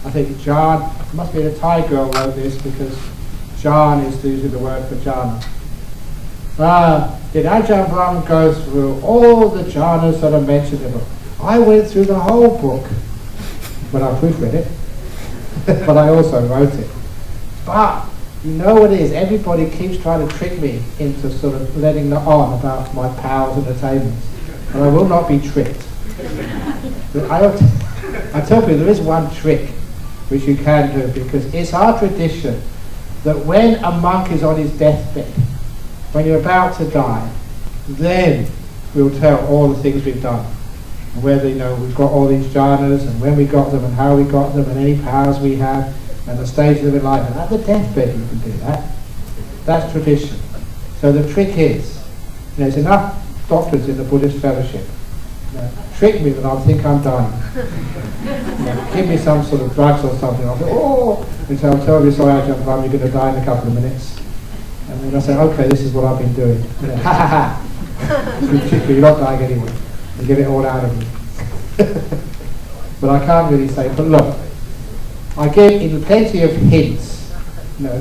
I think Ajahn, it must be a Thai girl wrote this because Ajahn is usually the word for jhana. Did Ajahn Brahm go through all the jhanas that are mentioned in the book? I went through the whole book, but I proofread it, but I also wrote it. But you know what it is? Everybody keeps trying to trick me into sort of letting on about my powers and attainments, and I will not be tricked. I tell people there is one trick which you can do, because it's our tradition that when a monk is on his deathbed, when you're about to die, then we'll tell all the things we've done, and whether we've got all these jhanas, and when we got them, and how we got them, and any powers we have, and the stages of enlightenment. At the deathbed you can do that. That's tradition. So the trick is, there's enough doctors in the Buddhist fellowship. Trick me that I'll think I'm dying. Give me some sort of drugs or something. I'll go, and so I'll tell you, sorry, Ajahn Brahm, you're going to die in a couple of minutes. And then I say, okay, this is what I've been doing. And then, ha ha ha. It's ridiculous, you're not dying anyway. You get it all out of you. But I can't really say, but look, I give in plenty of hints.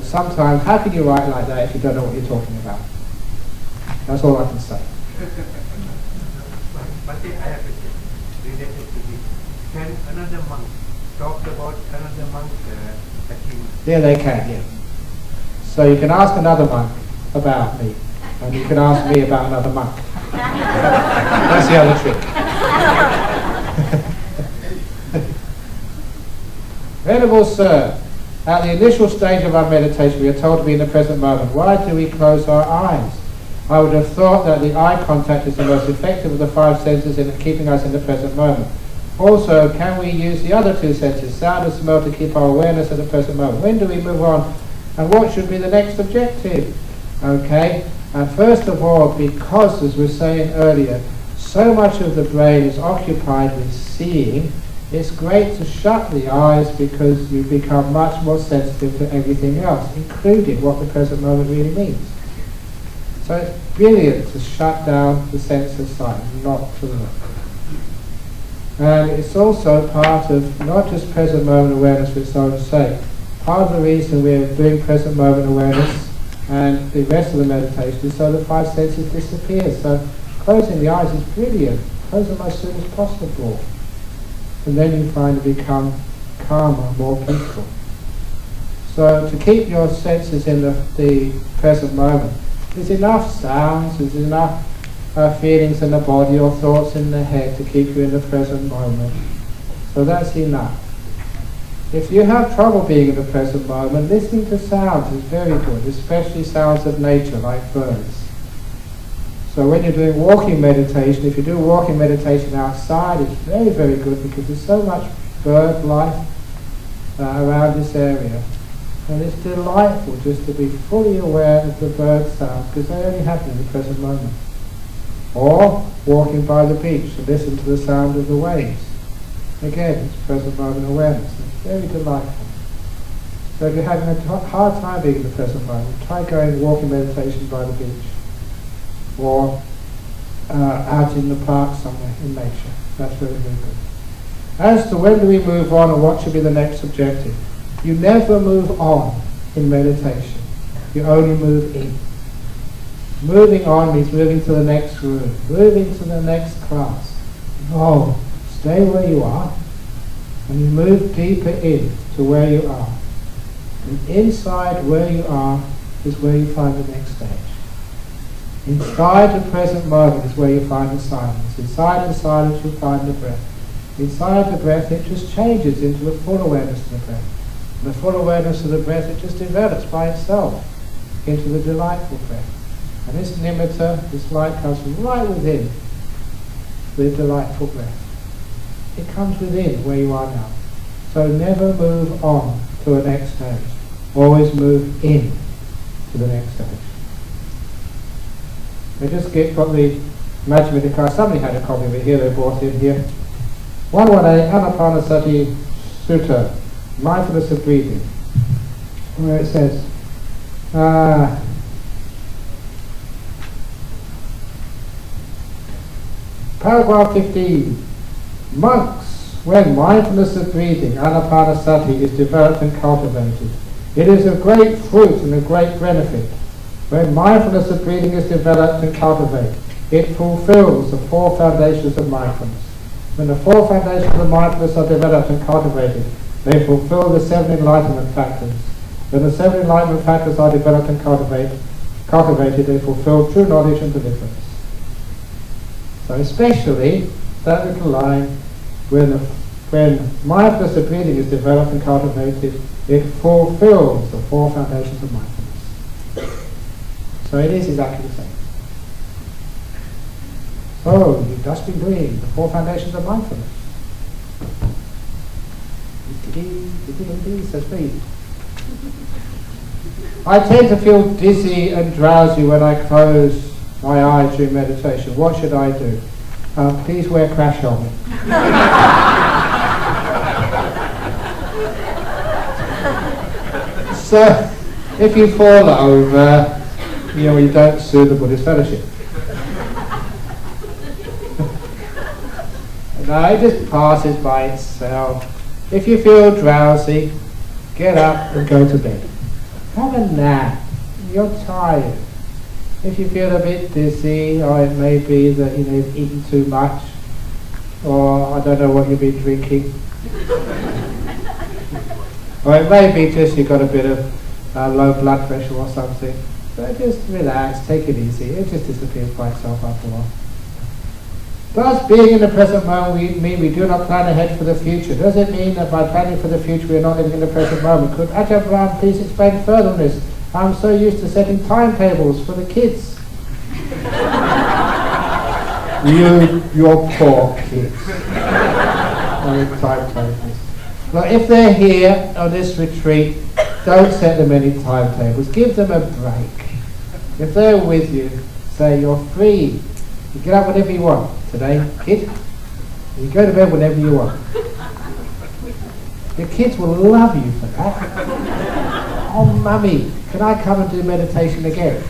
Sometimes, how can you write like that if you don't know what you're talking about? That's all I can say. But I have a question related to this. Can another monk talk about another monk's achievement? Yeah, they can, yeah. So you can ask another monk about me, and you can ask me about another monk. That's the other trick. Venerable Sir, at the initial stage of our meditation we are told to be in the present moment. Why do we close our eyes? I would have thought that the eye contact is the most effective of the five senses in keeping us in the present moment. Also, can we use the other two senses, sound and smell, to keep our awareness at the present moment? When do we move on? And what should be the next objective? Okay, and first of all, because, as we were saying earlier, so much of the brain is occupied with seeing, it's great to shut the eyes, because you become much more sensitive to everything else, including what the present moment really means. So it's brilliant to shut down the sense of sight, not to look. And it's also part of not just present moment awareness for its own sake. Part of the reason we're doing present moment awareness and the rest of the meditation is so the five senses disappear. So closing the eyes is brilliant. Close them as soon as possible. And then you find it become calmer, more peaceful. So to keep your senses in the present moment, there's enough sounds, there's enough feelings in the body or thoughts in the head to keep you in the present moment. So that's enough. If you have trouble being in the present moment, listening to sounds is very good, especially sounds of nature like birds. So when you're doing walking meditation, if you do walking meditation outside, it's very, very good, because there's so much bird life around this area. And it's delightful just to be fully aware of the bird sounds, because they only happen in the present moment. Or walking by the beach to listen to the sound of the waves. Again, it's present moment awareness. It's very delightful. So if you're having a hard time being in the present moment, try going walking meditation by the beach. Or out in the park somewhere in nature. That's very, very good. As to when do we move on and what should be the next objective, you never move on in meditation. You only move in. Moving on means moving to the next room, moving to the next class. No, stay where you are, and you move deeper in to where you are. And inside where you are is where you find the next stage. Inside the present moment is where you find the silence. Inside the silence you find the breath. Inside the breath it just changes into the full awareness of the breath. And the full awareness of the breath, it just develops by itself into the delightful breath. And this nimitta, this light, comes from right within the delightful breath. It comes within where you are now. So never move on to a next stage. Always move in to the next stage. They just got the Majjhima Nikaya. Somebody had a copy of it here, they brought it here. 118 Anapanasati Sutta, mindfulness of breathing, where it says, paragraph 15, monks When mindfulness of breathing, anapanasati, is developed and cultivated, it is of great fruit and of great benefit. When mindfulness of breathing is developed and cultivated, it fulfills the four foundations of mindfulness. When the four foundations of mindfulness are developed and cultivated, they fulfill the seven enlightenment factors. When the seven enlightenment factors are developed and cultivated, they fulfill true knowledge and deliverance. So especially that little line, when mindfulness of breathing is developed and cultivated, it fulfills the four foundations of mindfulness. So it is exactly the same. So you've just been doing the four foundations of mindfulness. Says please. I tend to feel dizzy and drowsy when I close my eyes during meditation. What should I do? Please wear crash helmet. So, if you fall over, you don't sue the Buddhist Fellowship. No, it just passes by itself. If you feel drowsy, get up and go to bed. Have a nap. You're tired. If you feel a bit dizzy, or it may be that you've eaten too much, or I don't know what you've been drinking, or it may be just you've got a bit of low blood pressure or something. So just relax, take it easy. It just disappears by itself after a while. Thus, being in the present moment mean we do not plan ahead for the future. Does it mean that by planning for the future we are not living in the present moment? Could Ajahn Brahm please explain further on this? I'm so used to setting timetables for the kids. Your poor kids. Timetables. Well, if they're here on this retreat, don't set them any timetables. Give them a break. If they're with you, say you're free. You get up whenever you want. Today, kid, you go to bed whenever you want. The kids will love you for that. Oh, mummy, can I come and do meditation again?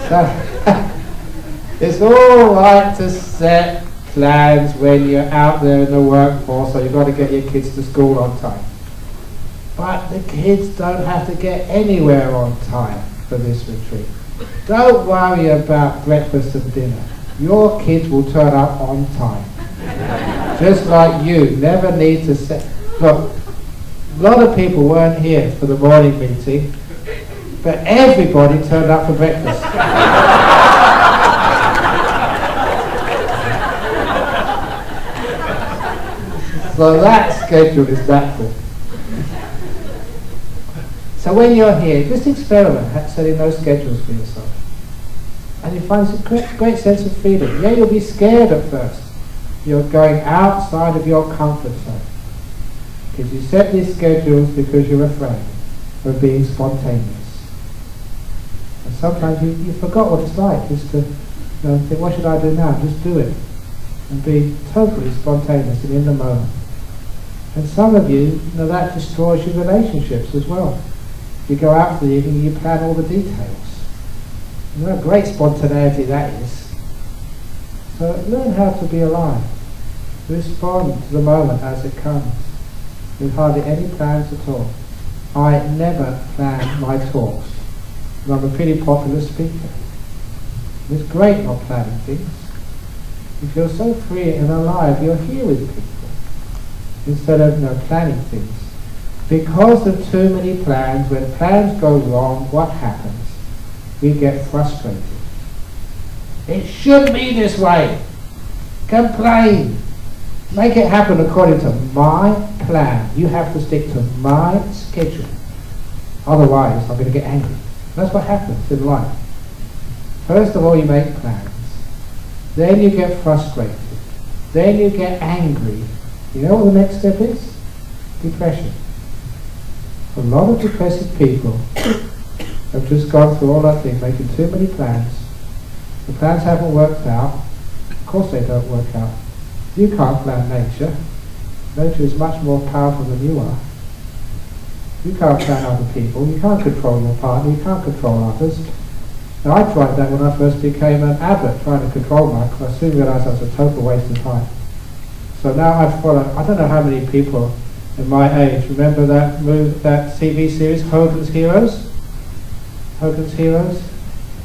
So, it's all right to set plans when you're out there in the workforce, so you've got to get your kids to school on time. But the kids don't have to get anywhere on time for this retreat. Don't worry about breakfast and dinner. Your kids will turn up on time. Just like you never need to set... Look, a lot of people weren't here for the morning meeting, but everybody turned up for breakfast. So that schedule is natural. So when you're here, just experiment at setting those schedules for yourself. And you find a great sense of freedom. Yeah, you'll be scared at first. You're going outside of your comfort zone. Because you set these schedules because you're afraid of being spontaneous. And sometimes you forgot what it's like just to think, what should I do now? Just do it. And be totally spontaneous and in the moment. And some of you, that destroys your relationships as well. You go out for the evening and you plan all the details. You know how great spontaneity that is. So learn how to be alive. Respond to the moment as it comes, with hardly any plans at all. I never plan my talks, and I'm a pretty popular speaker. It's great not planning things. You feel so free and alive, you're here with people, instead of planning things. Because of too many plans, when plans go wrong, what happens? We get frustrated. It should be this way. Complain. Make it happen according to my plan. You have to stick to my schedule. Otherwise, I'm going to get angry. That's what happens in life. First of all, you make plans. Then you get frustrated. Then you get angry. You know what the next step is? Depression. A lot of depressive people have just gone through all that thing, making too many plans. The plans haven't worked out. Of course they don't work out. You can't plan nature. Nature is much more powerful than you are. You can't plan other people. You can't control your partner. You can't control others. Now, I tried that when I first became an abbot, trying to control my, because I soon realised that was a total waste of time. So now I follow, I don't know how many people in my age remember that TV series, Hogan's Heroes? Hogan's Heroes?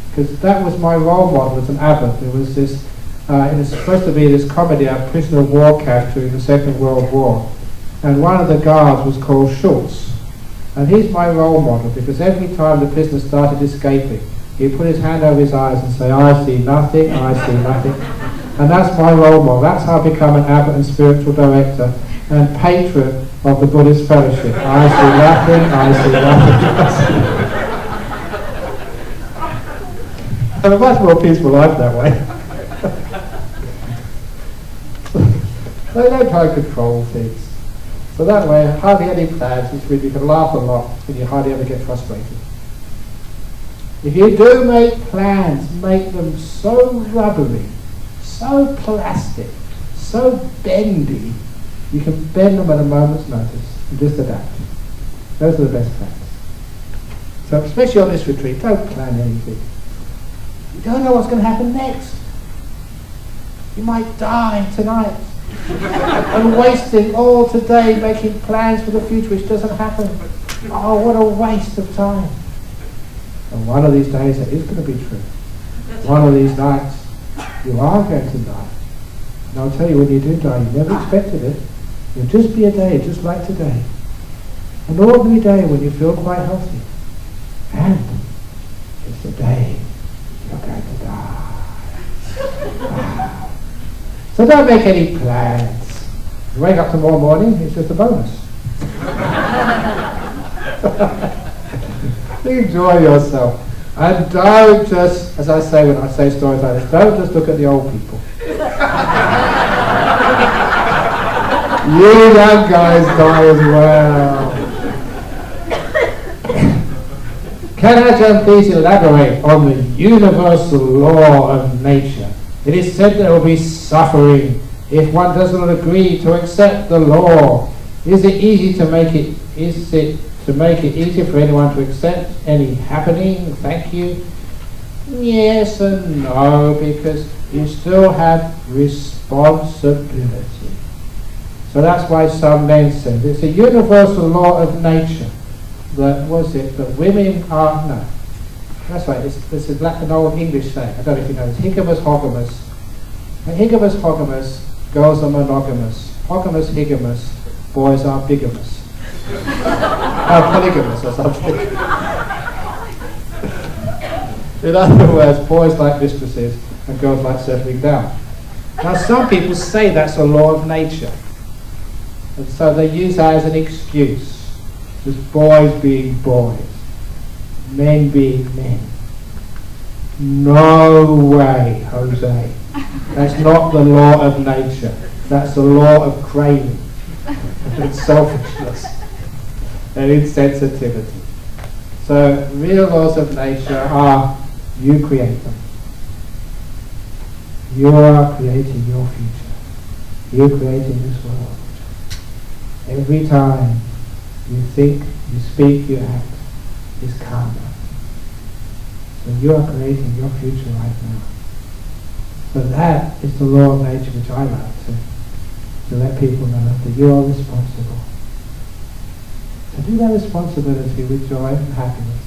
Because that was my role model as an abbot. There was this, it was supposed to be this comedy about prisoner of war camp during the Second World War. And one of the guards was called Schultz. And he's my role model, because every time the prisoner started escaping, he'd put his hand over his eyes and say, I see nothing, I see nothing. And that's my role model. That's how I become an abbot and spiritual director and patron of the Buddhist fellowship. I see nothing, I see nothing. I have a much more peaceful life that way. They don't try to control things. So that way, hardly any plans, which means you can laugh a lot and you hardly ever get frustrated. If you do make plans, make them so rubbery, so plastic, so bendy, you can bend them at a moment's notice and just adapt. Those are the best plans. So especially on this retreat, don't plan anything. You don't know what's going to happen next. You might die tonight. And wasting all today making plans for the future which doesn't happen. Oh, what a waste of time. And one of these days that is going to be true. One of these nights you are going to die. And I'll tell you, when you do die, you never expected it. It'll just be a day, just like today. An ordinary day when you feel quite healthy. And it's the day you're going to die. So don't make any plans. You wake up tomorrow morning, it's just a bonus. Enjoy yourself. And don't just, as I say when I say stories like this, don't just look at the old people. You young guys die as well. Can Ajahn please elaborate on the universal law of nature? It is said there will be suffering if one does not agree to accept the law. Is it easy to make it? Is it to make it easier for anyone to accept any happening? Thank you. Yes and no, because you still have responsibility. So that's why some men said it's a universal law of nature that that women are no. That's right. This is an old English saying. I don't know if you know this. Higamus hogamus. And higamus hogamus, girls are monogamous. Hogamus higamus, boys are bigamous. Polygamous or something. In other words, boys like mistresses and girls like settling down. Now some people say that's a law of nature. And so they use that as an excuse. Just boys being boys. Men being men. No way, Jose. That's not the law of nature. That's the law of craving and selfishness and insensitivity. So real laws of nature are, you create them. You are creating your future. You're creating this world. Every time you think, you speak, you act, is karma. So you are creating your future right now. So that is the law of nature which I like to let people know that you are responsible. So do that responsibility with joy and happiness,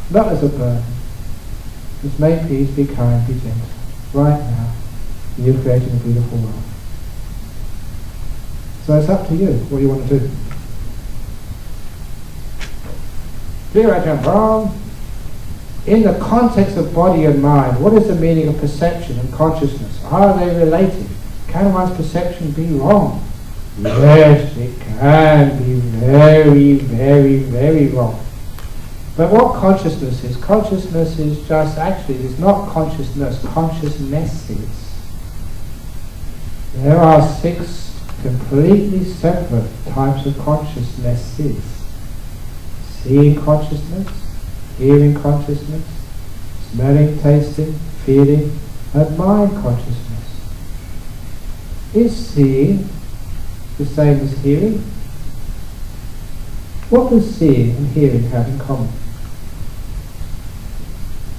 not as a burden. Just make peace, be kind, be gentle. Right now, you're creating a beautiful world. So it's up to you what you want to do. Dear Ajahn Brahm, in the context of body and mind, what is the meaning of perception and consciousness? Are they related? Can one's perception be wrong? Yes, it can be very, very, very wrong. But what consciousness is? Consciousness is just, actually, it's not consciousness, consciousnesses. There are 6 completely separate types of consciousnesses. Seeing consciousness, hearing consciousness, smelling, tasting, feeling, and mind consciousness. Is seeing the same as hearing? What does seeing and hearing have in common?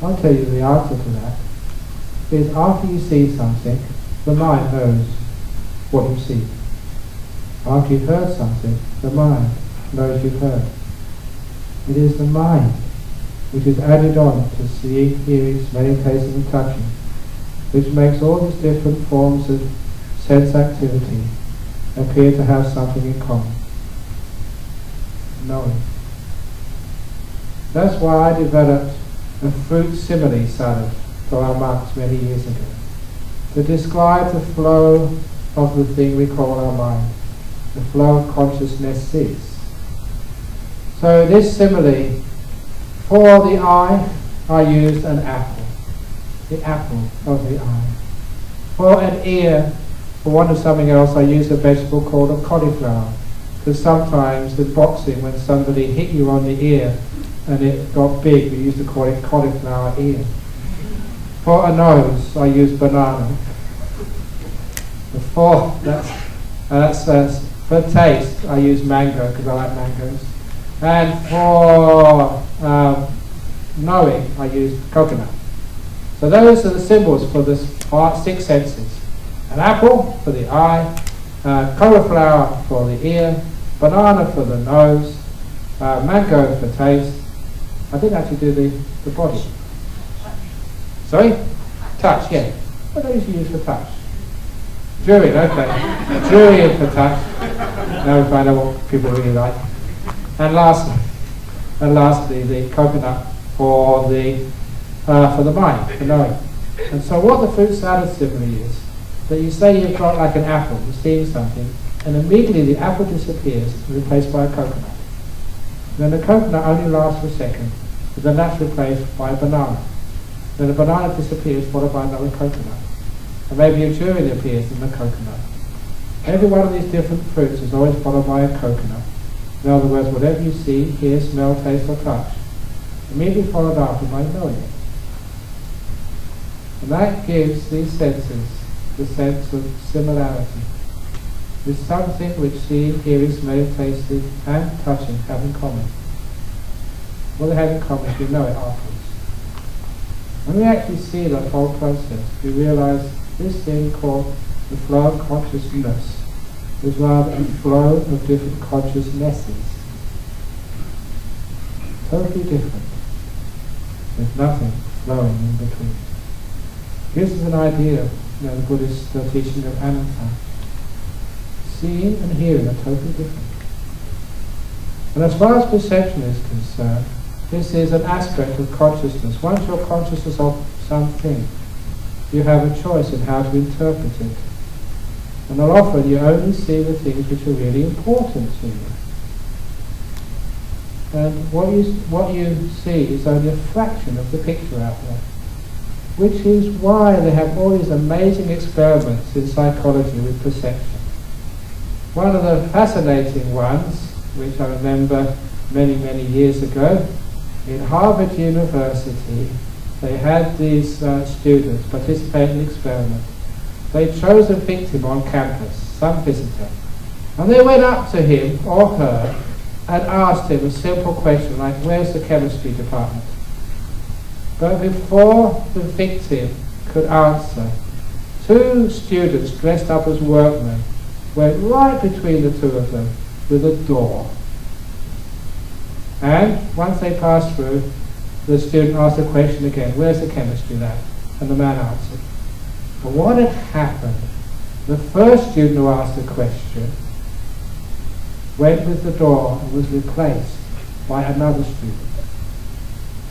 I'll tell you the answer to that. Is after you see something, the mind knows what you see. After you've heard something, the mind knows you've heard. It is the mind which is added on to seeing, hearing, smelling, tasting and touching, which makes all these different forms of sense activity appear to have something in common. Knowing. That's why I developed a fruit simile salad for our monks many years ago, to describe the flow of the thing we call our mind, the flow of consciousness is. So this simile, for the eye, I used an apple, the apple of the eye. For an ear, for want of something else, I used a vegetable called a cauliflower, because sometimes in boxing, when somebody hit you on the ear and it got big, we used to call it cauliflower ear. For a nose, I used banana. For taste, I use mango because I like mangoes. And for knowing, I use coconut. So those are the symbols for the six senses. An apple for the eye, cauliflower for the ear, banana for the nose, mango for taste. I didn't actually do the body. Sorry? Touch, yeah. What do I usually use for touch? Durian, okay. Durian for touch. Now we find out what people really like. And lastly, the coconut for the mind, for knowing. And so what the fruit salad simile is, that you say you've got like an apple, you're seeing something, and immediately the apple disappears and replaced by a coconut. Then the coconut only lasts for a second, but then that's replaced by a banana. Then the banana disappears, followed by another coconut. And maybe a durian appears in the coconut. Every one of these different fruits is always followed by a coconut. In other words, whatever you see, hear, smell, taste or touch, immediately followed after by knowing it. And that gives these senses the sense of similarity. There's something which seeing, hearing, smelling, tasting and touching have in common. What they have in common is we know it afterwards. When we actually see that whole process, we realize this thing called the flow of consciousness is rather a flow of different consciousnesses. Totally different. There's nothing flowing in between. Gives us an idea of the Buddhist teaching of anatta. Seeing and hearing are totally different. And as far as perception is concerned, this is an aspect of consciousness. Once you're conscious of something, you have a choice in how to interpret it. And often you only see the things which are really important to you. And what you see is only a fraction of the picture out there. Which is why they have all these amazing experiments in psychology with perception. One of the fascinating ones, which I remember many, many years ago, in Harvard University, they had these students participate in an experiment. They chose a victim on campus, some visitor, and they went up to him or her and asked him a simple question like, where's the chemistry department? But before the victim could answer, two students dressed up as workmen went right between the two of them with a door. And once they passed through, the student asked the question again, where's the chemistry lab? And the man answered. But what had happened, the first student who asked the question went with the door and was replaced by another student.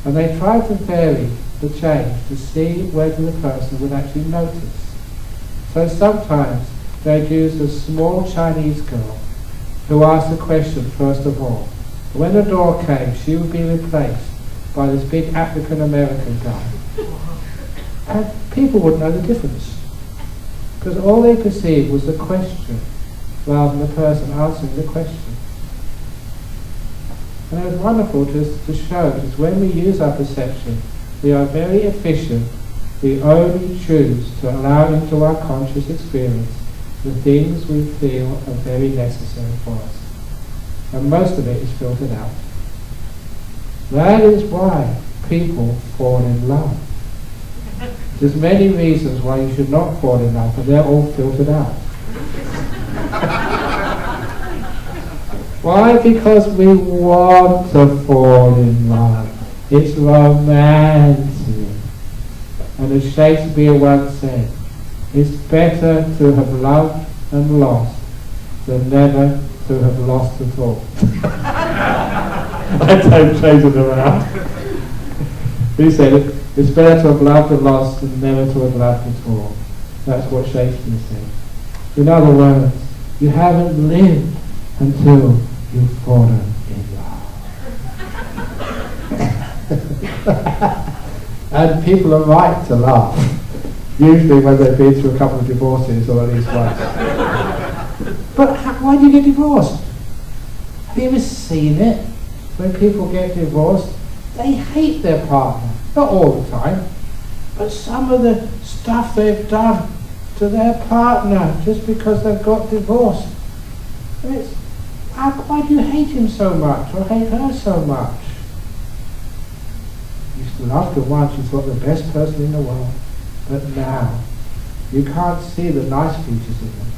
And they tried to vary the change to see whether the person would actually notice. So sometimes they'd use a small Chinese girl who asked the question first of all. When the door came, she would be replaced by this big African-American guy. And people wouldn't know the difference. Because all they perceived was the question rather than the person answering the question. And it was wonderful to show that when we use our perception, we are very efficient. We only choose to allow into our conscious experience the things we feel are very necessary for us. And most of it is filtered out. That is why people fall in love. There's many reasons why you should not fall in love, but they're all filtered out. Why? Because we want to fall in love. It's romantic. And as Shakespeare once said, it's better to have loved and lost than never to have lost at all. I don't change it around. He said it's better to have loved and lost than never to have loved at all. That's what Shakespeare said. In other words, you haven't lived until you've fallen in love. And people are right to laugh, usually when they've been through a couple of divorces or at least once. But why do you get divorced? Have you ever seen it? When people get divorced, they hate their partner. Not all the time, but some of the stuff they've done to their partner just because they've got divorced. And it's, why do you hate him so much or hate her so much? You used to love her once, you thought the best person in the world, but now you can't see the nice features in them.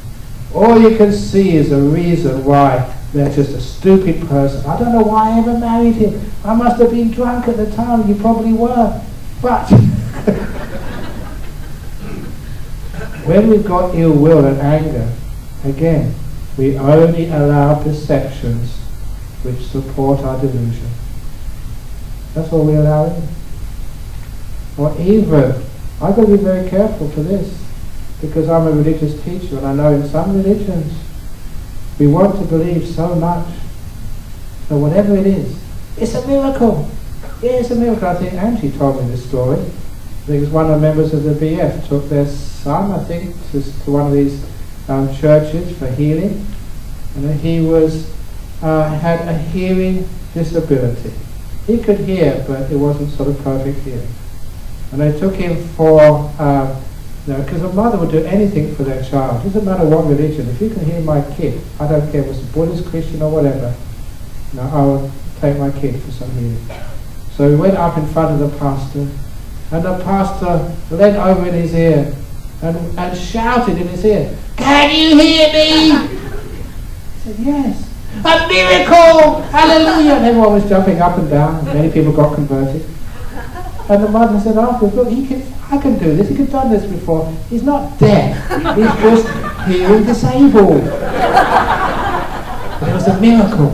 All you can see is a reason why they're just a stupid person. I don't know why I ever married him. I must have been drunk at the time. You probably were. But when we've got ill will and anger, again, we only allow perceptions which support our delusion. That's all we allow in. Or even, I've got to be very careful for this, because I'm a religious teacher, and I know in some religions we want to believe so much that whatever it is, it's a miracle. Yeah, it's a miracle. I think Angie told me this story. I think it was one of the members of the BF took their son, I think, to one of these churches for healing, and he was had a hearing disability. He could hear, but it wasn't sort of perfect hearing. And they took him for because a mother would do anything for their child. It doesn't matter what religion. If you can hear my kid, I don't care if it's Buddhist, Christian or whatever, I will take my kid for some healing. So he went up in front of the pastor, and the pastor leant over in his ear and shouted in his ear, "Can you hear me?" He said, "Yes." "A miracle! Hallelujah!" And everyone was jumping up and down. Many people got converted. And the mother said afterwards, "Look, I can do this. He could have done this before. He's not deaf. He's just hearing disabled." But it was a miracle.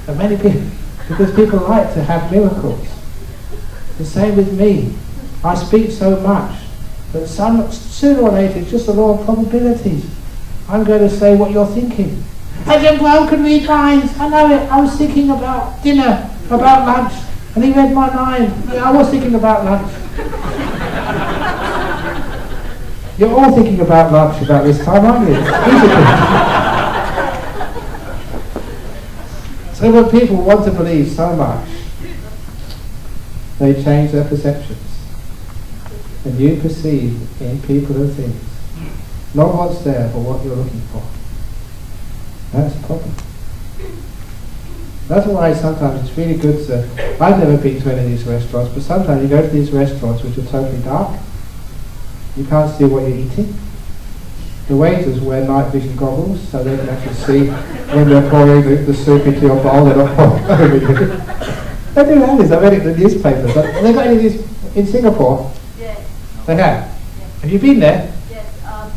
And many people, because people like to have miracles. The same with me. I speak so much that sooner or later, it's just the law of probabilities. I'm going to say what you're thinking. Ajahn Brahm can read minds. I know it. I was thinking about dinner, about lunch, and he read my mind. Yeah, I was thinking about lunch. You're all thinking about lunch about this time, aren't you? So when people want to believe so much, they change their perceptions. And you perceive in people and things not what's there, but what you're looking for. That's the problem. That's why sometimes it's really good to... I've never been to any of these restaurants, but sometimes you go to these restaurants which are totally dark. You can't see what you're eating. The waiters wear night vision goggles so they can actually see when they're pouring the soup into your bowl. They're not pouring over you. They do have this. I read it in the newspapers. Have they got any of these in Singapore? Yes. They have? Yes. Have you been there? Yes.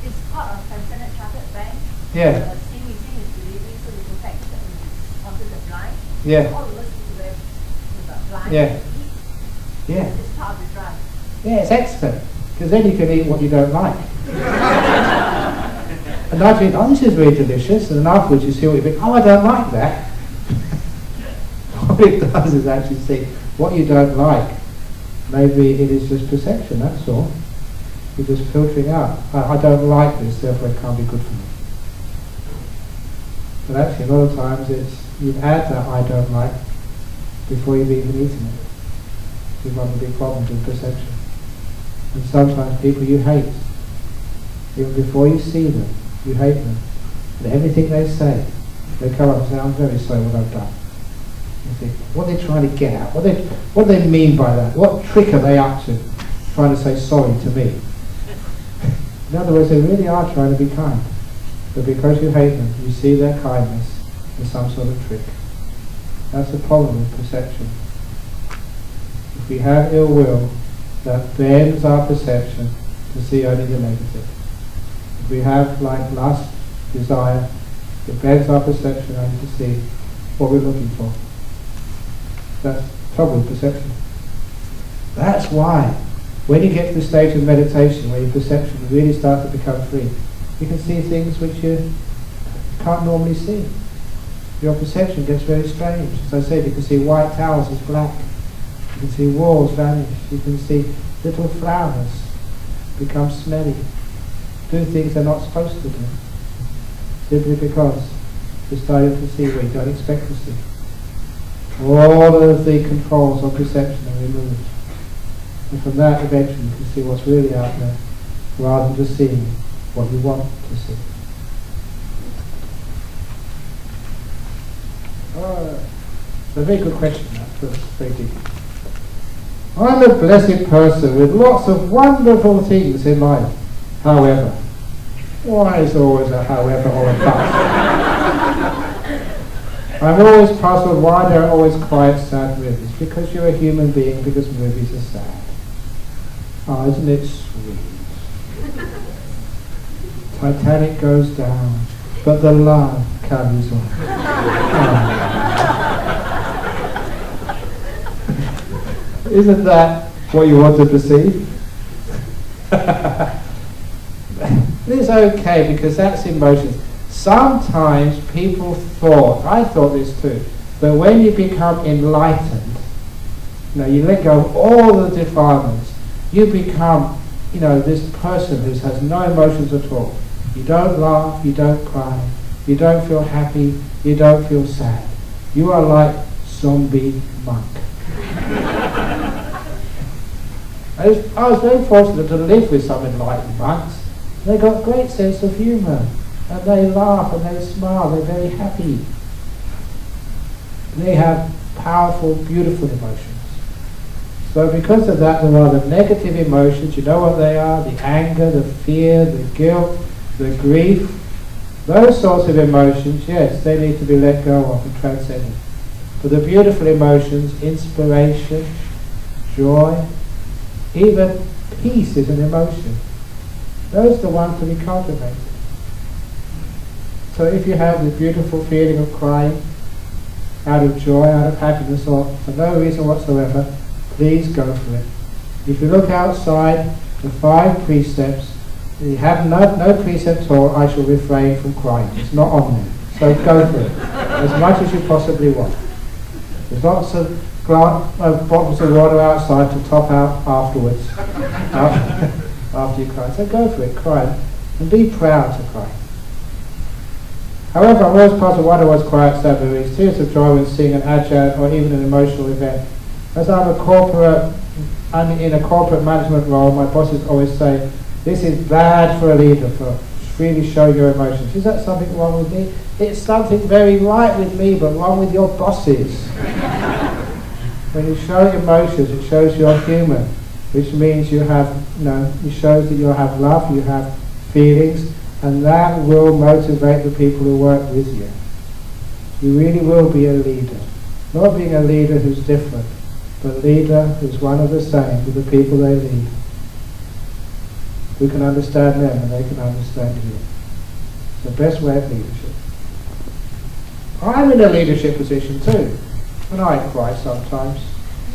It's part of Standard Chartered Bank. Yeah. Singing is delivery, so we protect onto the blind. Yeah. All of us is very blind. Yeah. Yeah. It's part of the drive. Yeah, it's excellent. Because then you can eat what you don't like. And I think, oh, this is really delicious. And then afterwards you see what you think, oh, I don't like that. What it does is actually see what you don't like. Maybe it is just perception, that's all. You're just filtering out. I don't like this, therefore it can't be good for me. But actually, a lot of times it's you add that I don't like before you've even eaten it. You've got a big problem with perception. And sometimes people you hate, even before you see them, you hate them. And everything they say, they come up and say, I'm very sorry what I've done. You think, what are they trying to get at? What do they mean by that? What trick are they up to? Trying to say sorry to me. In other words, they really are trying to be kind. But because you hate them, you see their kindness as some sort of trick. That's the problem with perception. If we have ill will, that bends our perception to see only the negative. If we have like lust, desire, it bends our perception only to see what we're looking for. That's trouble with perception. That's why when you get to the stage of meditation where your perception really starts to become free, you can see things which you can't normally see. Your perception gets very strange. As I said, you can see white towels as black. You can see walls vanish. You can see little flowers become smelly. Do things they're not supposed to do. Simply because you're starting to see what you don't expect to see. All of the controls of perception are removed. And from that eventually you can see what's really out there, rather than just seeing what you want to see. It's a very good question, that's very deep. I'm a blessed person with lots of wonderful things in life. However, why is there always a however or a but? I'm always puzzled why there are always quiet, sad movies. Because you're a human being, because movies are sad. Oh, isn't it sweet? Titanic goes down, but the love carries on. Isn't that what you wanted to see? It's okay because that's emotions. Sometimes people I thought this too, but when you become enlightened, you let go of all the defilements, you become, this person who has no emotions at all. You don't laugh, you don't cry, you don't feel happy, you don't feel sad. You are like zombie monk. I was very fortunate to live with some enlightened monks. They got great sense of humour, and they laugh and they smile, they're very happy. They have powerful, beautiful emotions. So because of that, there are the negative emotions, you know what they are, the anger, the fear, the guilt, the grief. Those sorts of emotions, yes, they need to be let go of and transcended. But the beautiful emotions, inspiration, joy, even peace is an emotion. Those are the ones to be cultivated. So if you have the beautiful feeling of crying, out of joy, out of happiness, or for no reason whatsoever, please go for it. If you look outside the 5 precepts, you have no precept at all, I shall refrain from crying. It's not on there. So go for it. As much as you possibly want. There's lots of bottles of water outside to top out afterwards. After you cry. So go for it, cry. And be proud to cry. However, I'm always puzzled why there was quiet, sad movies, tears of joy when seeing an ajahn or even an emotional event. As I'm in a corporate management role, my bosses always say, this is bad for a leader, for really showing your emotions. Is that something wrong with me? It's something very right with me, but wrong with your bosses. When you show emotions, it shows you're human, which means you have, it shows that you have love, you have feelings, and that will motivate the people who work with you. You really will be a leader. Not being a leader who's different, but a leader who's one of the same with the people they lead. Who can understand them and they can understand you. It's the best way of leadership. I'm in a leadership position too. And I cry sometimes,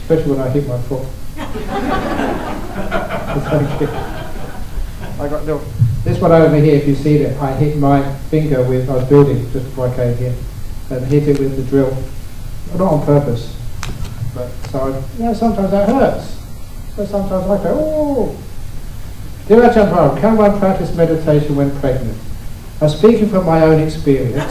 especially when I hit my foot. Thank you. This one over here, if you see it, I hit my finger with, I was building just before I came here, and hit it with the drill. Not on purpose, but so, sometimes that hurts. So sometimes I go, oh. Dear Ajahn Brahm, can one practice meditation when pregnant? I'm speaking from my own experience.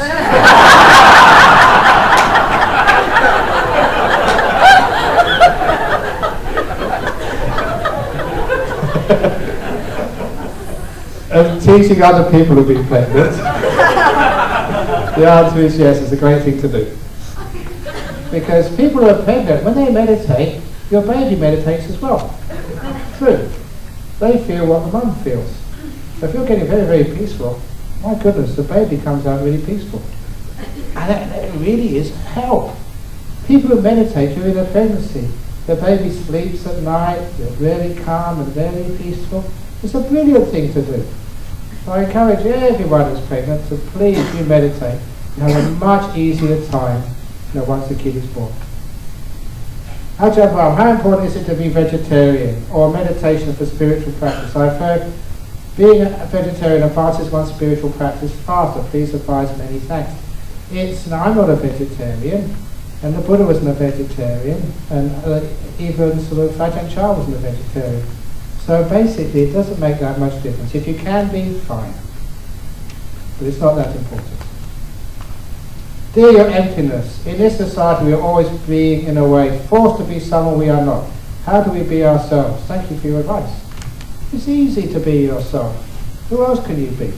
And teaching other people who've been pregnant. The answer is yes, it's a great thing to do. Because people who are pregnant, when they meditate, your baby meditates as well. True. They feel what the mum feels. So if you're getting very, very peaceful, my goodness, the baby comes out really peaceful. And that really is help. People who meditate during their pregnancy, the baby sleeps at night, they're really calm and very peaceful. It's a brilliant thing to do. So I encourage everyone who's pregnant to please do meditate. You have a much easier time once the kid is born. Ajahn Brahm, how important is it to be vegetarian or meditation for spiritual practice? I've heard being a vegetarian advances one's spiritual practice faster. Please advise, many thanks. I'm not a vegetarian, and the Buddha wasn't a vegetarian, and even sort of Ajahn Chah wasn't a vegetarian. So basically it doesn't make that much difference. If you can be, fine. But it's not that important. Dear your emptiness, in this society we are always being, in a way, forced to be someone we are not. How do we be ourselves? Thank you for your advice. It's easy to be yourself. Who else can you be?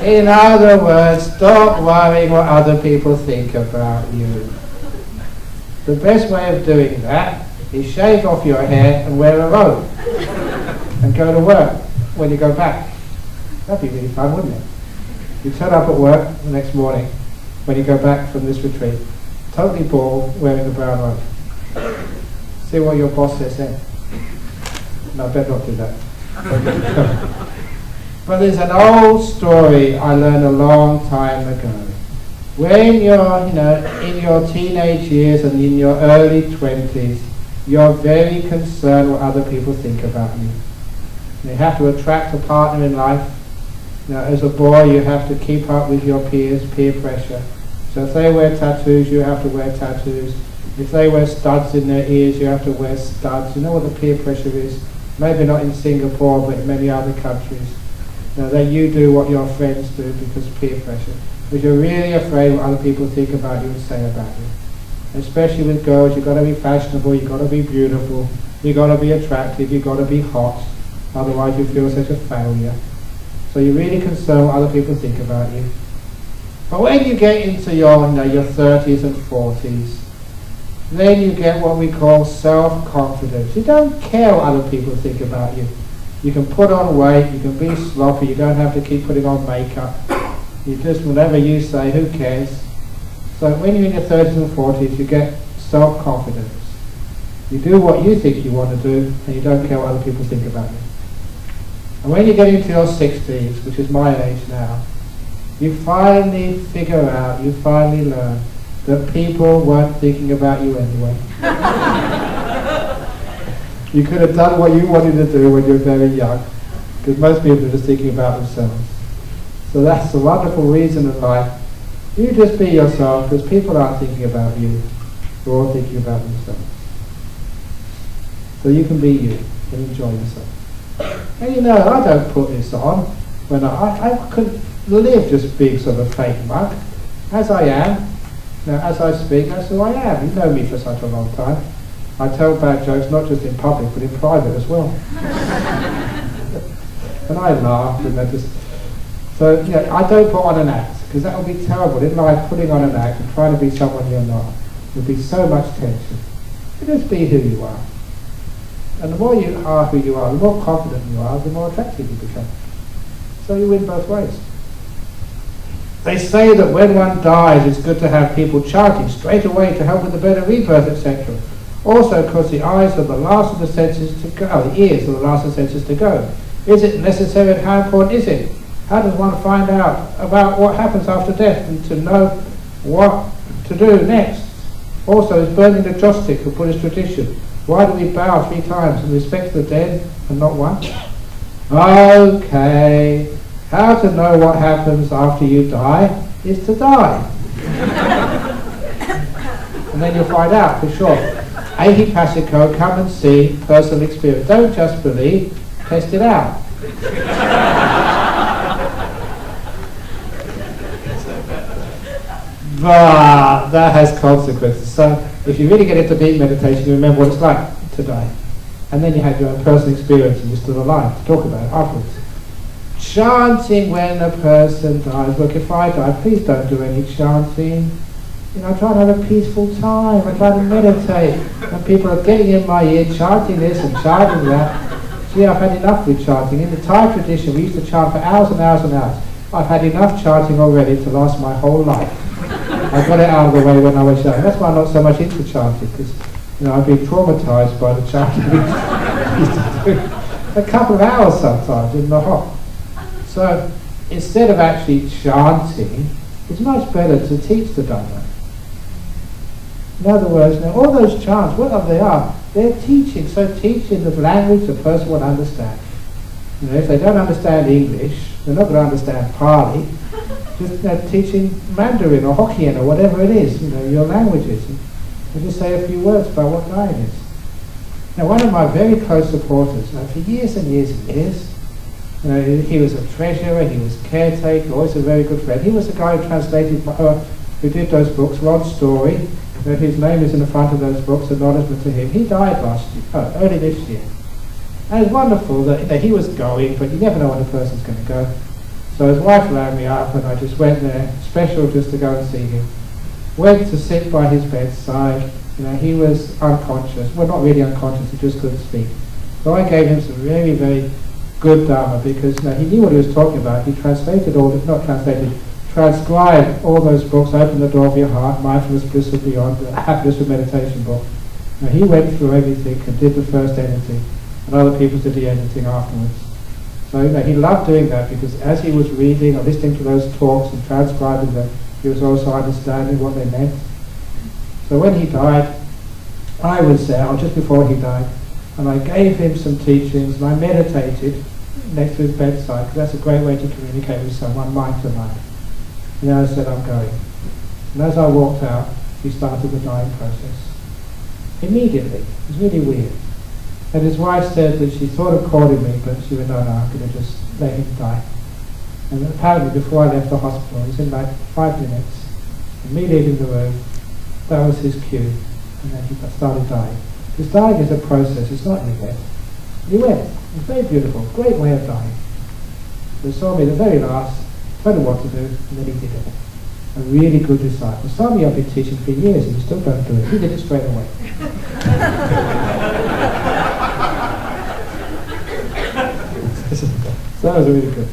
In other words, stop worrying what other people think about you. The best way of doing that is shave off your hair and wear a robe and go to work when you go back. That'd be really fun, wouldn't it? You turn up at work the next morning when you go back from this retreat, totally bald, wearing a brown robe. See what your boss says then. No, I better not do that. But there's an old story I learned a long time ago. When you're, in your teenage years and in your early 20s, you're very concerned what other people think about you. You have to attract a partner in life. As a boy, you have to keep up with your peers, peer pressure. So if they wear tattoos, you have to wear tattoos. If they wear studs in their ears, you have to wear studs. You know what the peer pressure is? Maybe not in Singapore, but in many other countries. That you do what your friends do because of peer pressure. Because you're really afraid what other people think about you and say about you. Especially with girls, you've got to be fashionable, you've got to be beautiful, you've got to be attractive, you've got to be hot. Otherwise you feel such a failure. So you're really concerned what other people think about you. But when you get into your 30s and 40s, then you get what we call self-confidence. You don't care what other people think about you. You can put on weight, you can be sloppy, you don't have to keep putting on makeup. You just, whatever you say, who cares? So when you're in your 30s and 40s, you get self-confidence. You do what you think you want to do, and you don't care what other people think about you. And when you get into your 60s, which is my age now, you finally figure out, you finally learn that people weren't thinking about you anyway. You could have done what you wanted to do when you were very young, because most people are just thinking about themselves. So that's the wonderful reason in life. You just be yourself, because people aren't thinking about you. They're all thinking about themselves. So you can be you and enjoy yourself. And I don't put this on when I couldn't live just being sort of a fake monk. As I am, as I speak, that's who I am. You know me for such a long time. I tell bad jokes not just in public, but in private as well. And I laugh, and I just... So, I don't put on an act, because that would be terrible. In life, putting on an act and trying to be someone you're not would be so much tension. You just be who you are. And the more you are who you are, the more confident you are, the more attractive you become. So you win both ways. They say that when one dies, it's good to have people chanting straight away to help with the better rebirth, etc. Also, because the eyes are the last of the senses to go, the ears are the last of the senses to go. Is it necessary, and how important is it? How does one find out about what happens after death and to know what to do next? Also, is burning the joss stick a Buddhist tradition? Why do we bow 3 times in respect to the dead and not once? Okay, how to know what happens after you die is to die. And then you'll find out for sure. Ahipasiko, come and see, personal experience. Don't just believe, test it out. But that has consequences. So if you really get into deep meditation, you remember what it's like to die. and then you had your own personal experience and you're still alive to talk about it afterwards. Chanting when a person dies. Look, if I die, please don't do any chanting. You know, I try to have a peaceful time. I try to meditate. And people are getting in my ear, chanting this and chanting that. See, I've had enough with chanting. In the Thai tradition, we used to chant for hours and hours and hours. I've had enough chanting already to last my whole life. I got it out of the way when I was young. That's why I'm not so much into chanting, because I've been traumatized by the chanting we used to do. A couple of hours sometimes in the hot. So instead of actually chanting, it's much better to teach the Dhamma. In other words, now all those chants, whatever they are, they're teaching. So teaching the language the person will understand. If they don't understand English, they're not going to understand Pali. Just teaching Mandarin or Hokkien or whatever it is, your languages. And just say a few words about what Dai is. Now, one of my very close supporters, for years and years and years, he was a treasurer, he was caretaker, always a very good friend. He was the guy who translated, who did those books, Rod Story. His name is in the front of those books, acknowledgement to him. He died early this year. And it's wonderful that he was going, but you never know when a person's going to go. So his wife rang me up and I just went there, special just to go and see him. Went to sit by his bedside. He was unconscious. Well, not really unconscious, he just couldn't speak. So I gave him some very, very good Dharma because he knew what he was talking about. He translated transcribed all those books, Open the Door of Your Heart, Mindfulness, Bliss of Beyond, the Happiness of Meditation book. Now, he went through everything and did the first editing, and other people did the editing afterwards. So he loved doing that because as he was reading or listening to those talks and transcribing them, he was also understanding what they meant. So when he died, I was there, or just before he died, and I gave him some teachings, and I meditated next to his bedside, because that's a great way to communicate with someone, mind to mind. And I said, I'm going. And as I walked out, he started the dying process. Immediately. It was really weird. And his wife said that she thought of calling me, but she went, no, I'm going to just let him die. And apparently before I left the hospital, it was in like 5 minutes, and me leaving the room, that was his cue. And then he started dying. Because dying is a process, it's not an event. He went. It was very beautiful, great way of dying. They saw me the very last, told him what to do, and then he did it. A really good disciple. Some of you I've been teaching for years and you still don't do it. He did it straight away. So that was really good.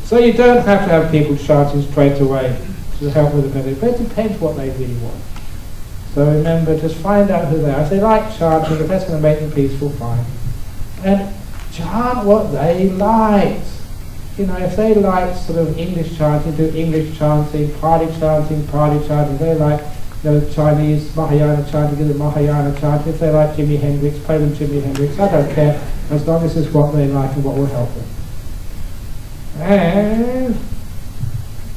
So you don't have to have people chanting straight away to help with the meditation, but it depends what they really want. So remember, just find out who they are. If they like chanting, if that's going to make them peaceful, fine. And chant what they like. If they like sort of English chanting, do English chanting, Pali chanting. If they like Chinese Mahayana chanting, do the Mahayana chanting. If they like Jimi Hendrix, play them Jimi Hendrix. I don't care, as long as it's what they like and what will help them. And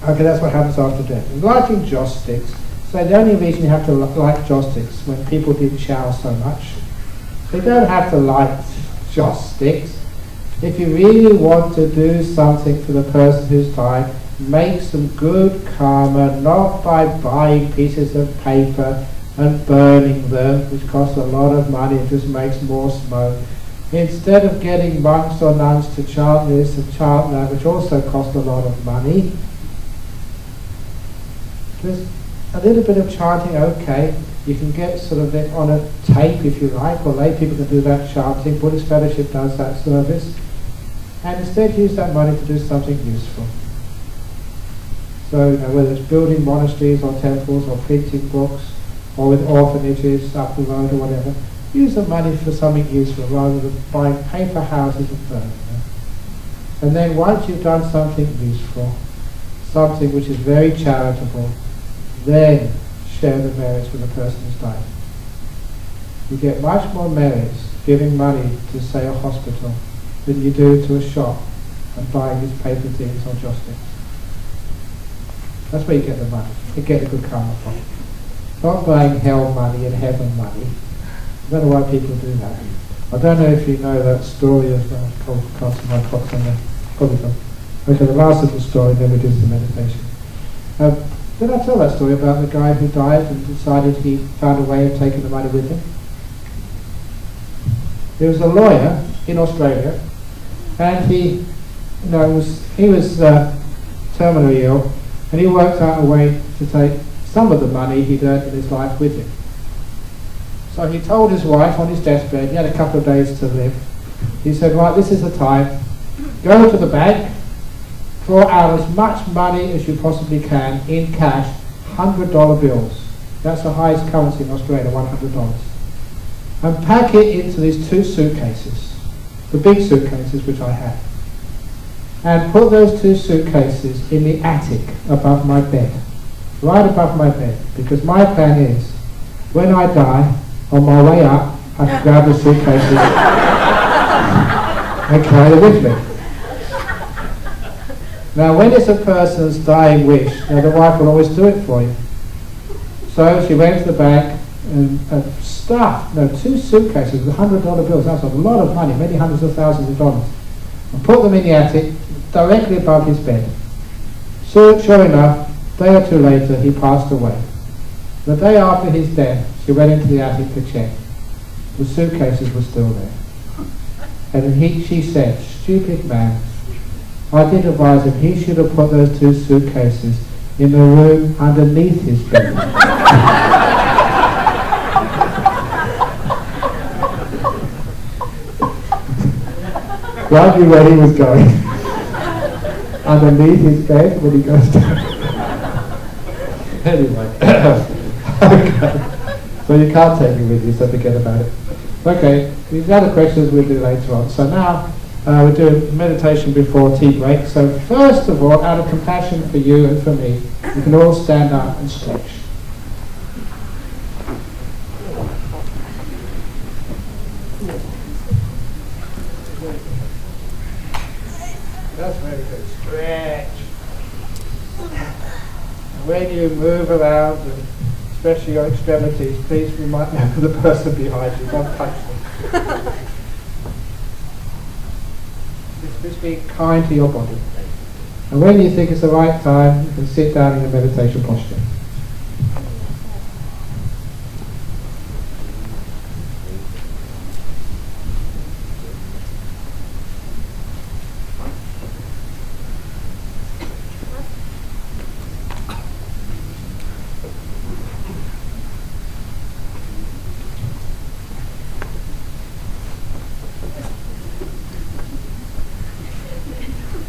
okay, that's what happens after death. Lighting joss sticks. So the only reason you have to light joss sticks when people did chow so much, they don't have to light joss sticks. If you really want to do something for the person who's died, make some good karma, not by buying pieces of paper and burning them, which costs a lot of money, it just makes more smoke. Instead of getting monks or nuns to chant this and chant that, which also costs a lot of money, just a little bit of chanting, okay. You can get sort of it on a tape if you like, or lay people can do that chanting. Buddhist Fellowship does that service. And instead use that money to do something useful. So whether it's building monasteries or temples or printing books or with orphanages up the road or whatever, use the money for something useful rather than buying paper houses and burning them. And then once you've done something useful, something which is very charitable, then share the merits with the person who's died. You get much more merits giving money to, say, a hospital than you do to a shop and buying these paper things or joss sticks. That's where you get the money. You get the good karma from. Not buying hell money and heaven money. I don't know why people do that. I don't know if you know that story of casting my clocks on there. Probably not. Okay, the last little story, then we do the meditation. Did I tell that story about the guy who died and decided he found a way of taking the money with him? He was a lawyer in Australia, and he was terminally ill, and he worked out a way to take some of the money he'd earned in his life with him. So he told his wife on his deathbed, he had a couple of days to live, he said, right, this is the time, go to the bank, draw out as much money as you possibly can in cash, $100 bills. That's the highest currency in Australia, $100. And pack it into these 2 suitcases, the big suitcases which I had. And put those 2 suitcases in the attic above my bed, right above my bed, because my plan is, when I die, on my way up, I can grab the suitcases and carry them with me. Now, when it's a person's dying wish, the wife will always do it for you. So she went to the bank and stuffed 2 suitcases with $100 bills. That's a lot of money, many hundreds of thousands of dollars. And put them in the attic, directly above his bed. So, sure enough, a day or 2 later, he passed away. The day after his death, she went into the attic to check. The suitcases were still there. And she said, stupid man, I did advise him he should have put those 2 suitcases in the room underneath his bed. Right where he was going. Underneath his bed when he goes down. Anyway. Okay. So you can't take it with you, so forget about it. Okay, these other questions we'll do later on. So now we're doing meditation before tea break. So first of all, out of compassion for you and for me, you can all stand up and stretch. That's very good. Stretch. And when you move around, and especially your extremities, please remind me of the person behind you. Don't touch them. Just be kind to your body. And when you think it's the right time, you can sit down in a meditation posture.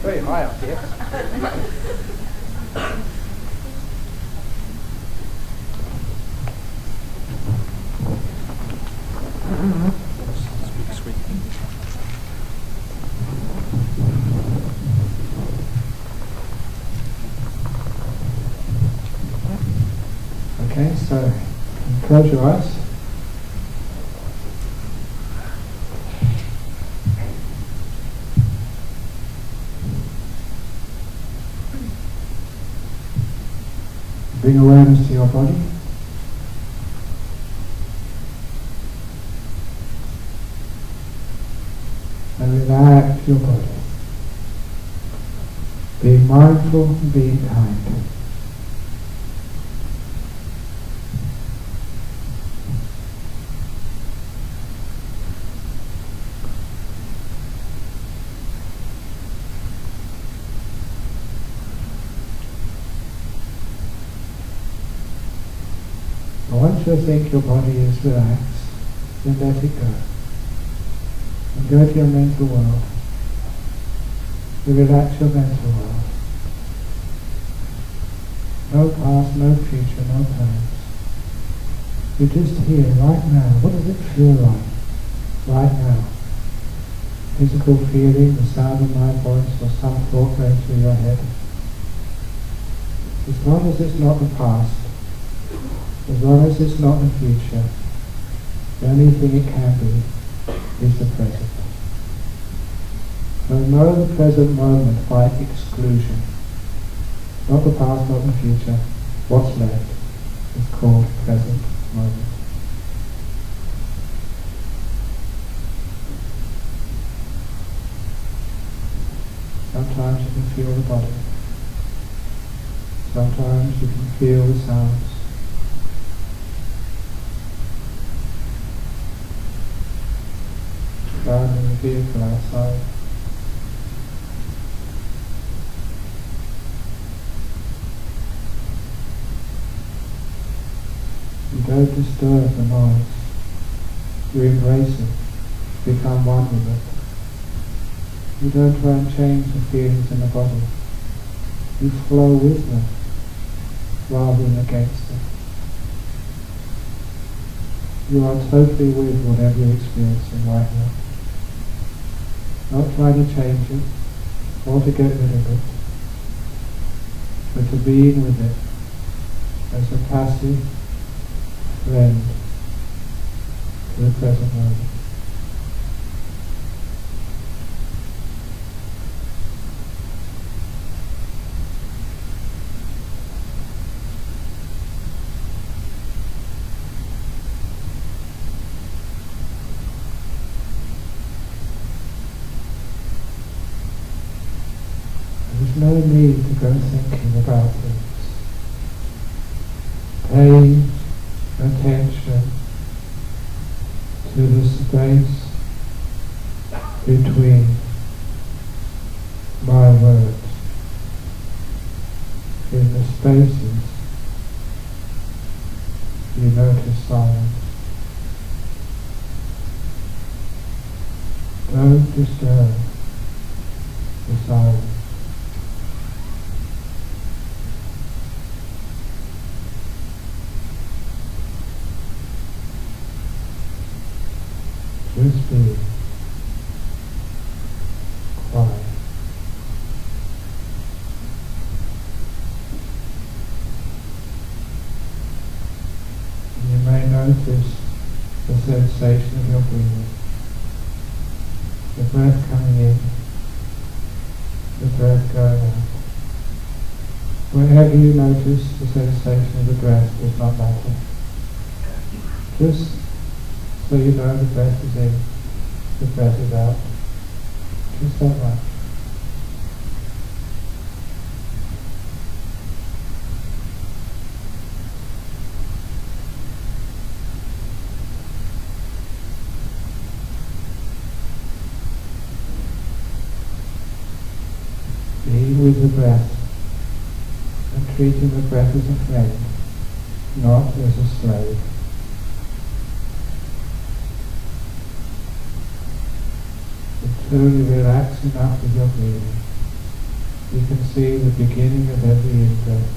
Very high up here. Okay, so close your eyes. Bring awareness to your body. And relax your body. Be mindful and be kind. Once you think your body is relaxed, then let it go. And go to your mental world. You relax your mental world. No past, no future, no plans. You're just here, right now. What does it feel like? Right now. Physical feeling, the sound of my voice, or some thought going through your head. As long as it's not the past, as long as it's not the future, the only thing it can be is the present. So know the present moment by exclusion. Not the past, not the future. What's left is called present moment. Sometimes you can feel the body. Sometimes you can feel the sounds. car and in the vehicle outside. You don't disturb the noise. You embrace it, become one with it. You don't try and change the feelings in the body. You flow with them rather than against them. You are totally with whatever you're experiencing right now. Not trying to change it or to get rid of it, but to be with it as a passive friend to the present moment. There's no need to go thinking about things. Paying attention to the space between my words. In the spaces, you notice silence. Don't disturb the silence. Just be quiet. You may notice the sensation of your breathing, the breath coming in, the breath going out. Wherever you notice the sensation of the breath does not matter. Just so you know the breath is in, the breath is out. Just that much. Be with the breath and treating the breath as a friend, not as a slave. Slowly relax enough with your breathing. You can see the beginning of every in-breath.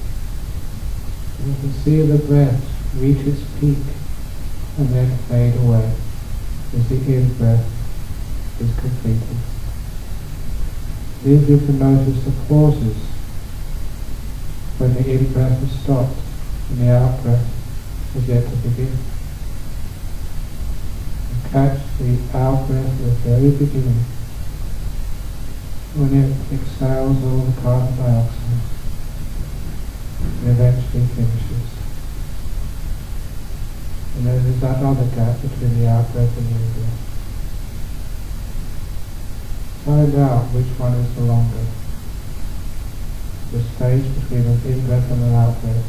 You can see the breath reach its peak and then fade away as the in-breath is completed. Then you can notice the pauses when the in-breath has stopped and the out-breath is yet to begin. And catch the out-breath at the very beginning, when it exhales all the carbon dioxide and eventually finishes. And then there's that other gap between the out-breath and the in-breath. Find out which one is the longer. The space between an in-breath and an out-breath,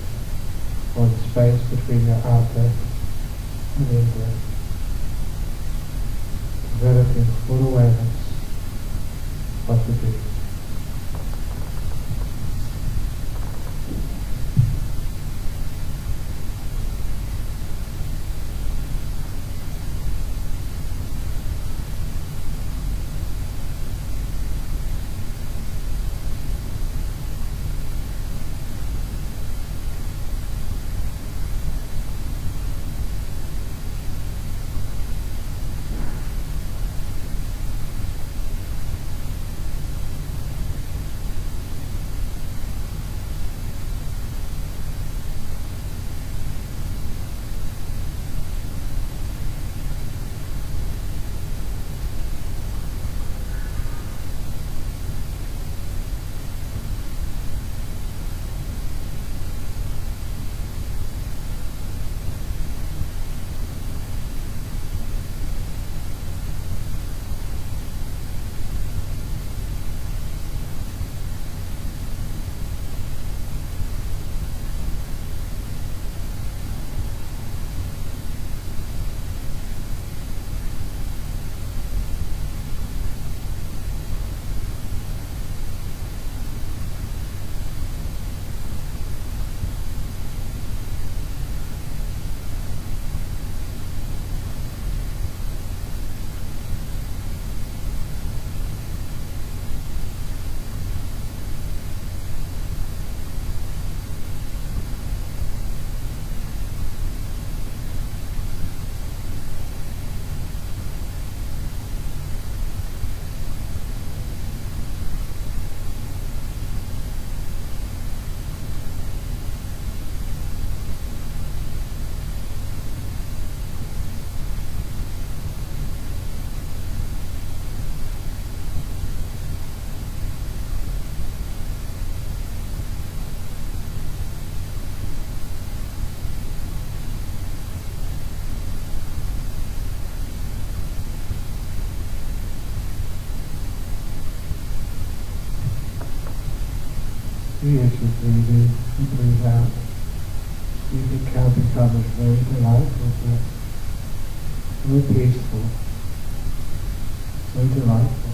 or the space between your out-breath and the in-breath. Developing full awareness of the breathing. As you breathe in and breathe out, you think how it becomes very delightful, very peaceful, so delightful.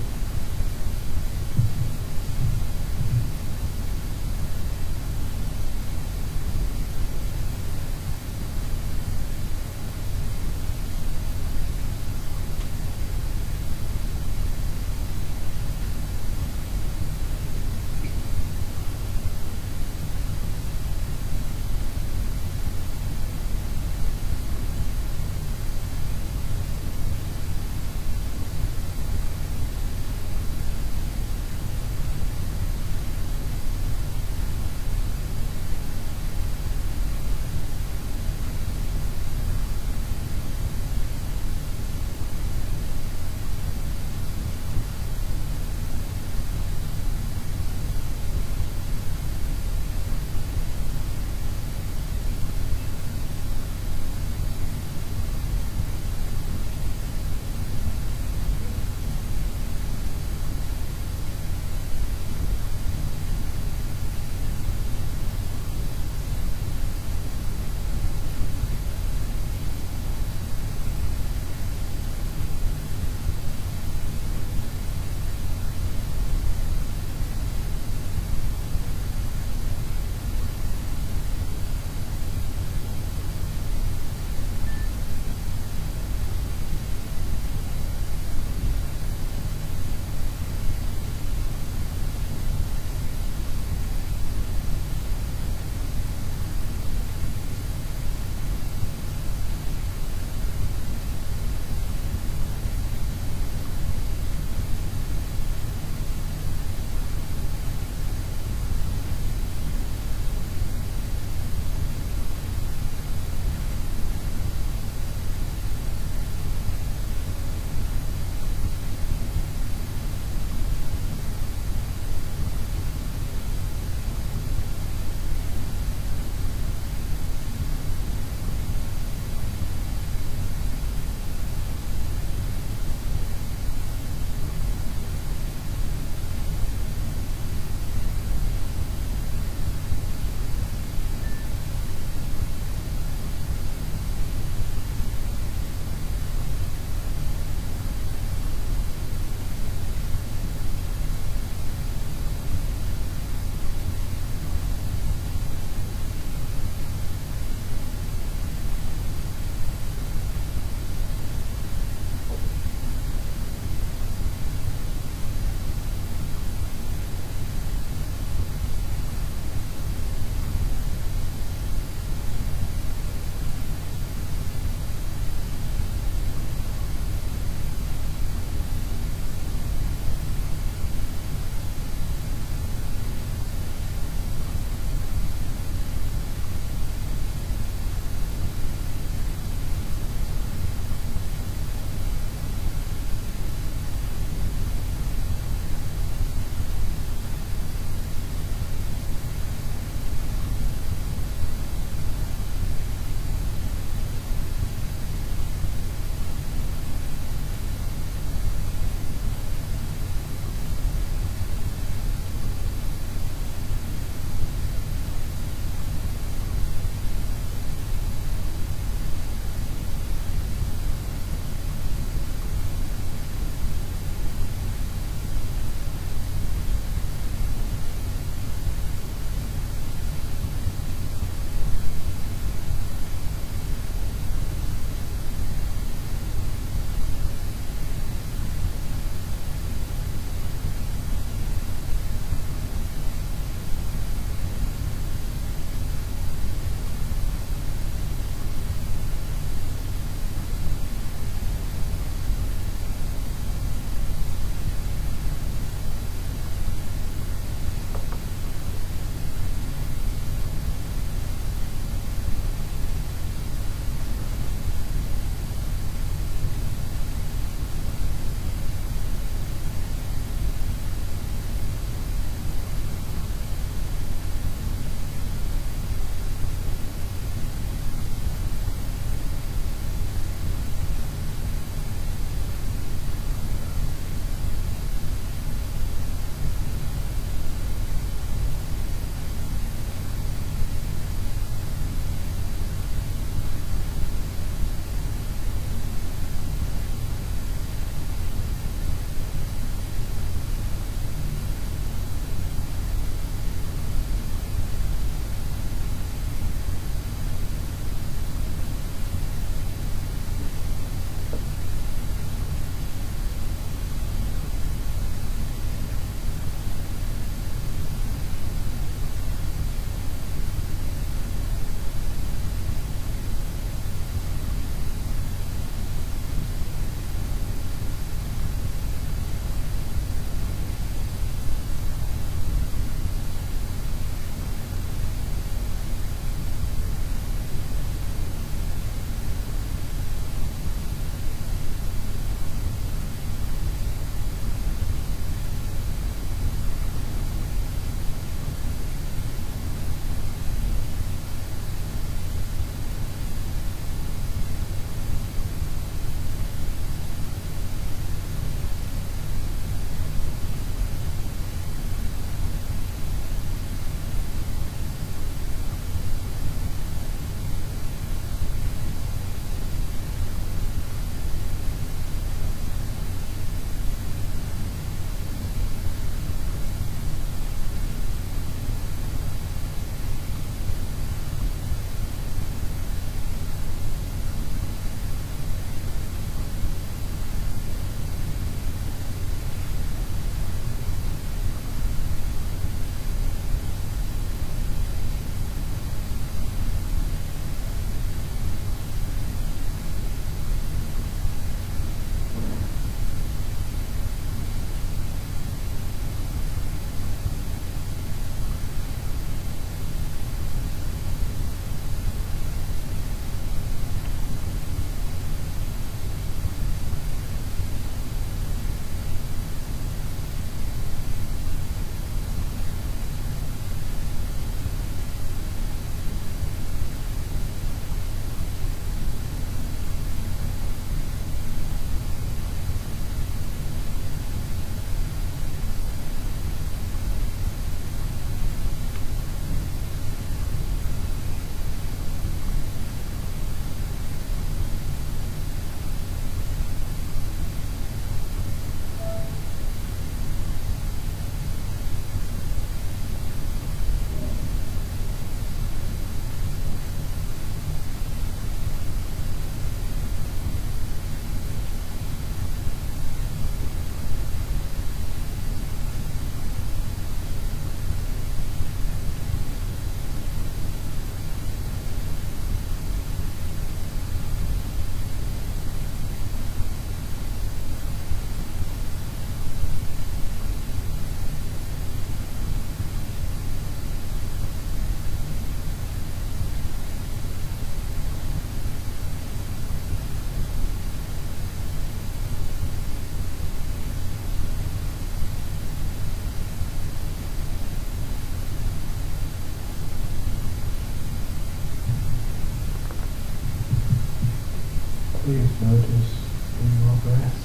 Please notice in your breaths,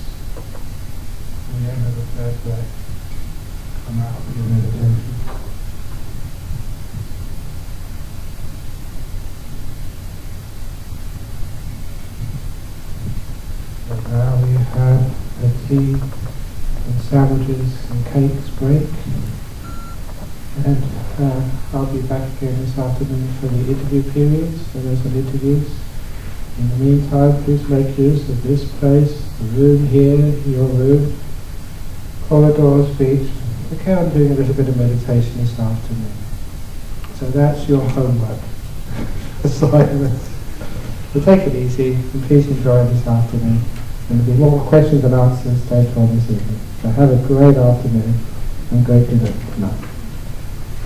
the end of the third breath, come out of your meditation. So now we have a tea and sandwiches and cakes break, and I'll be back again this afternoon for the interview periods. So there's some interviews. In the meantime, please make use of this place, the room here, your room, corridors, beach. We carry on doing a little bit of meditation this afternoon. So that's your homework assignment. So take it easy and please enjoy this afternoon. There will be more questions and answers later on this evening. So have a great afternoon and great dinner tonight.